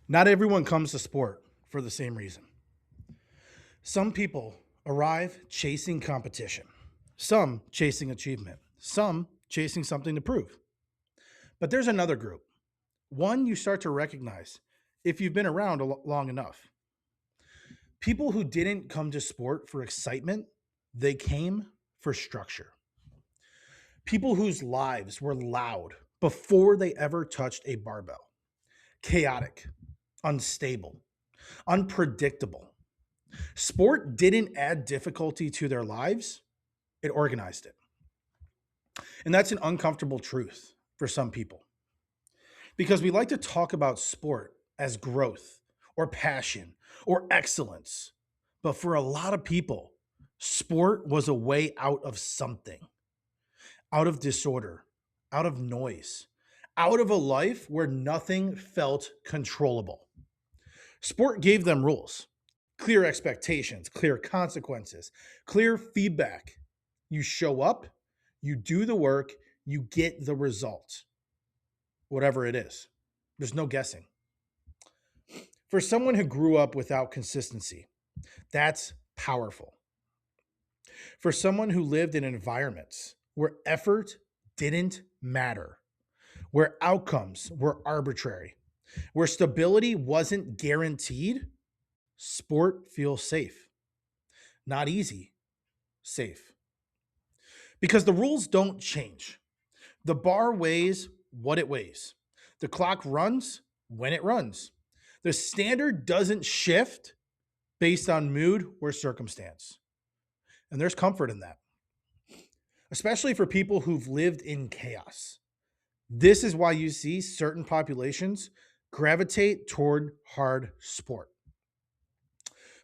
Not everyone comes to sport for the same reason. Some people arrive chasing competition, some chasing achievement, some chasing something to prove. But there's another group, one you start to recognize if you've been around long enough. People who didn't come to sport for excitement, they came for structure. People whose lives were loud before they ever touched a barbell, chaotic, unstable, unpredictable. Sport didn't add difficulty to their lives, it organized it. And that's an uncomfortable truth for some people because we like to talk about sport as growth or passion or excellence. But for a lot of people, sport was a way out of something, out of disorder, out of noise, out of a life where nothing felt controllable. Sport gave them rules, clear expectations, clear consequences, clear feedback. You show up, you do the work, you get the result, whatever it is. There's no guessing. For someone who grew up without consistency, that's powerful. For someone who lived in environments where effort didn't matter, where outcomes were arbitrary, where stability wasn't guaranteed, sport feels safe. Not easy, safe. Because the rules don't change. The bar weighs what it weighs. The clock runs when it runs. The standard doesn't shift based on mood or circumstance. And there's comfort in that, especially for people who've lived in chaos. This is why you see certain populations gravitate toward hard sport.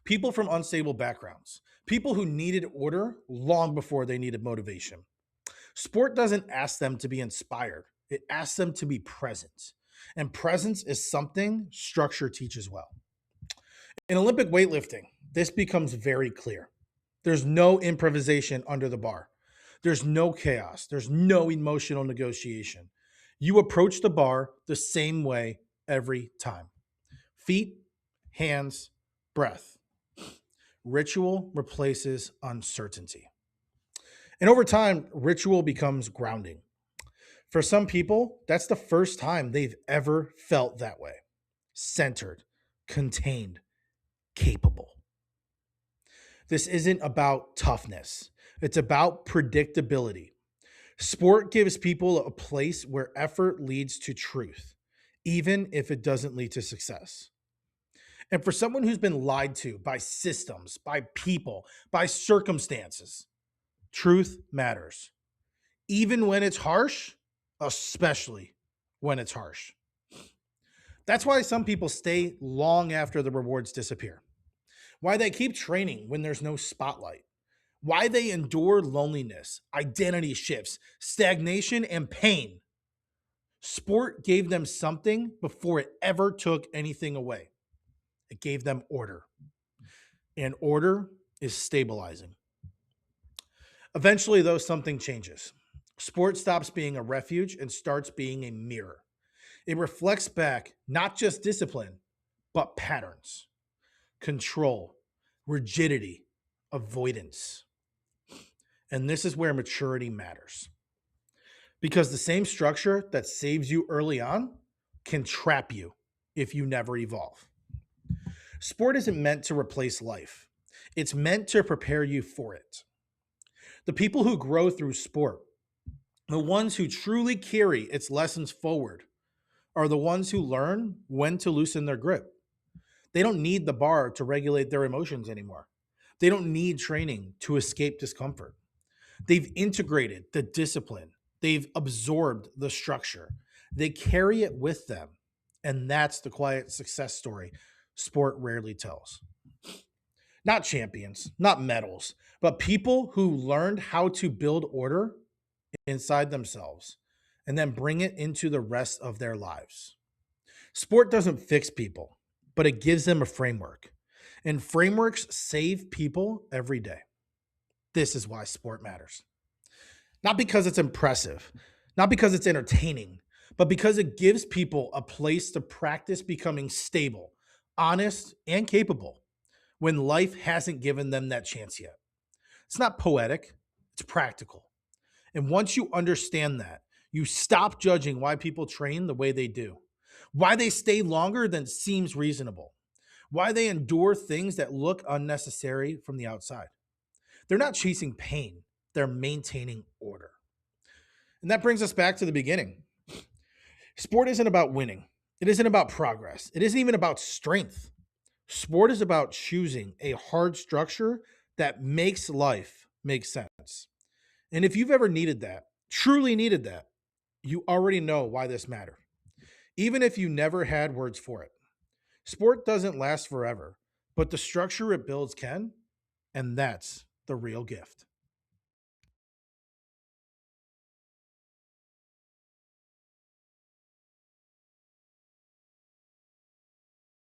People from unstable backgrounds, people who needed order long before they needed motivation. Sport doesn't ask them to be inspired, it asks them to be present. And presence is something structure teaches well. In Olympic weightlifting, this becomes very clear. There's no improvisation under the bar. There's no chaos. There's no emotional negotiation. You approach the bar the same way every time. Feet, hands, breath. Ritual replaces uncertainty. And over time, ritual becomes grounding. For some people, that's the first time they've ever felt that way, centered, contained, capable. This isn't about toughness, it's about predictability. Sport gives people a place where effort leads to truth, even if it doesn't lead to success. And for someone who's been lied to by systems, by people, by circumstances, truth matters. Even when it's harsh, especially when it's harsh. That's why some people stay long after the rewards disappear. Why they keep training when there's no spotlight. Why they endure loneliness, identity shifts, stagnation, and pain. Sport gave them something before it ever took anything away. It gave them order. And order is stabilizing. Eventually, though, something changes. Sport stops being a refuge and starts being a mirror. It reflects back not just discipline, but patterns, control, rigidity, avoidance. And this is where maturity matters. Because the same structure that saves you early on can trap you if you never evolve. Sport isn't meant to replace life, it's meant to prepare you for it. The people who grow through sport, the ones who truly carry its lessons forward, are the ones who learn when to loosen their grip. They don't need the bar to regulate their emotions anymore. They don't need training to escape discomfort. They've integrated the discipline, they've absorbed the structure, they carry it with them. And that's the quiet success story sport rarely tells. Not champions, not medals, but people who learned how to build order inside themselves and then bring it into the rest of their lives. Sport doesn't fix people, but it gives them a framework. And frameworks save people every day. This is why sport matters. Not because it's impressive, not because it's entertaining, but because it gives people a place to practice becoming stable, honest, and capable when life hasn't given them that chance yet. It's not poetic, it's practical. And once you understand that, you stop judging why people train the way they do, why they stay longer than seems reasonable, why they endure things that look unnecessary from the outside. They're not chasing pain, they're maintaining order. And that brings us back to the beginning. Sport isn't about winning, it isn't about progress, it isn't even about strength. Sport is about choosing a hard structure that makes life make sense. And if you've ever needed that, truly needed that, you already know why this mattered, even if you never had words for it. Sport doesn't last forever, but the structure it builds can, and that's the real gift.